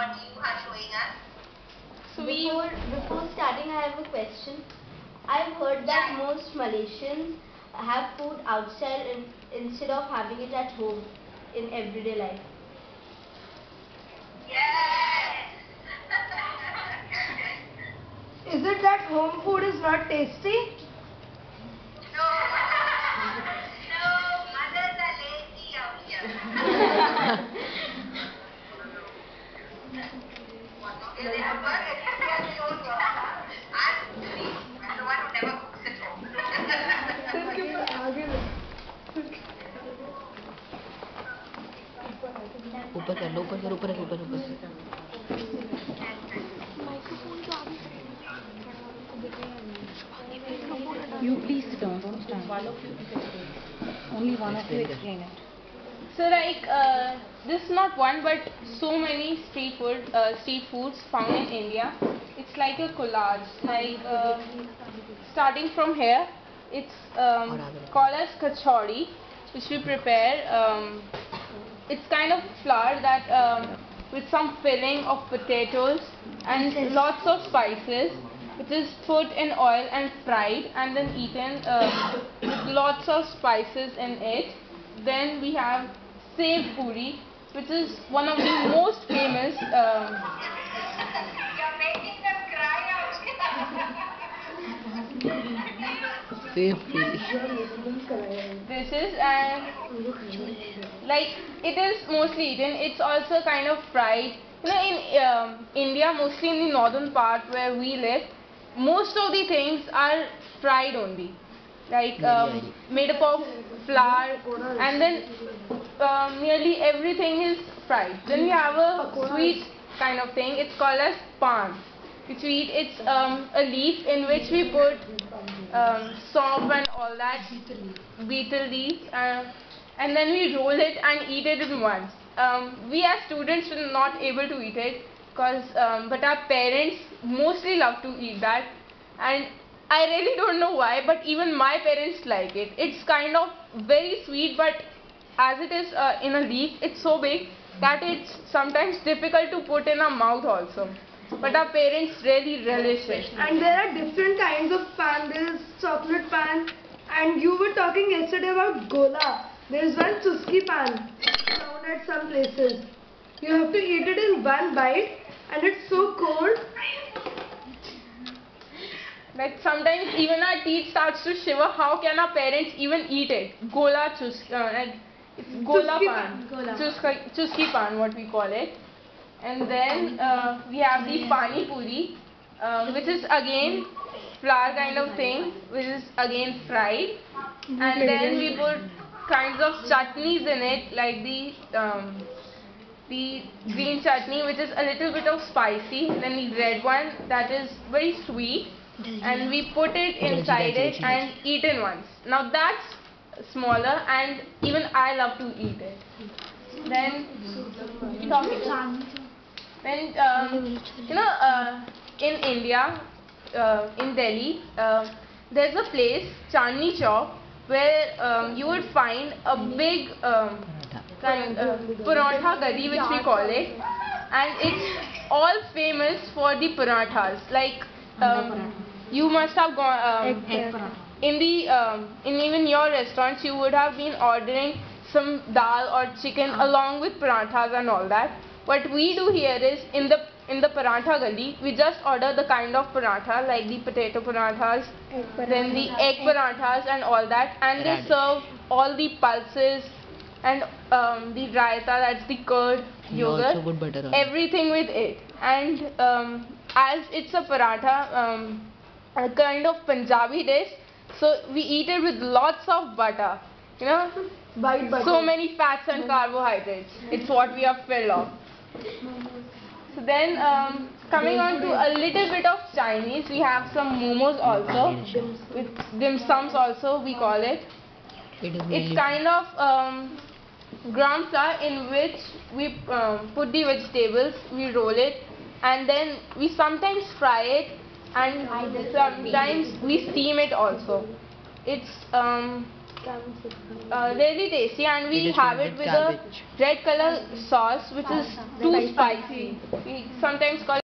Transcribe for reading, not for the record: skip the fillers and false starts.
what you are showing us. So before starting, I have a question. I've heard that most Malaysians have food outside instead of having it at home in everyday life. Yes. Is it that home food is not tasty? No. No, mothers are lazy out here. If they have work, they are the own work. I'm free. I'm the one who never cooks at home. ऊपर कर लो ऊपर से You please sit down, don't stand. Only one of you explain it. So this is not one but so many street foods found in India. It's like a collage. Starting from here, it's called as kachori, which we prepare. It's kind of flour that with some filling of potatoes and lots of spices, which is put in oil and fried and then eaten with lots of spices in it. Then we have sev puri, which is one of the most famous. You're making them cry out. Sev puri. This is and it is mostly eaten. It's also kind of fried. You know, in India, mostly in the northern part where we live, most of the things are fried only, made up of flour, and then nearly everything is fried. Then we have a sweet kind of thing. It's called as pan, which we eat. It's a leaf in which we put soap and all that, betel leaf, and then we roll it and eat it in once. We as students are not able to eat it but our parents mostly love to eat that, and I really don't know why, but even my parents like it. It's kind of very sweet, but as it is in a leaf, it's so big that it's sometimes difficult to put in our mouth also. But our parents really relish it. And there are different kinds of pan. There is chocolate pan, and you were talking yesterday about gola. There is one chuski pan found at some places. You have to eat it in one bite, and it's so cold. Like sometimes even our teeth starts to shiver. How can our parents even eat it? Gola chuski, it's gola pan, chuski pan, what we call it. And then we have the pani puri, which is again flour kind of thing, which is again fried. And then we put kinds of chutneys in it, like the green chutney, which is a little bit of spicy. Then the red one, that is very sweet, and we put it inside it and eat it once. Now that's smaller, and even I love to eat it. Then in India, in Delhi, there's a place, Chandni Chowk, where you would find a big paratha gully, which we call it, and it's all famous for the parathas. You must have gone in even your restaurants, you would have been ordering some dal or chicken along with parathas and all that. What we do here is in the paratha gully, we just order the kind of paratha, like the potato parathas, then the egg parathas and all that, and they serve all the pulses and the raita, that's the curd, yogurt, everything with it. And as it's a paratha, a kind of Punjabi dish, so we eat it with lots of butter, you know, so many fats and carbohydrates. It's what we are filled of. So then coming on to a little bit of Chinese, we have some momos also, with dim sums also we call it. It's kind of gram flour in which we put the vegetables, we roll it, and then we sometimes fry it, and sometimes we steam it also. It's really tasty, and we have it with a red color sauce which is too spicy. We sometimes call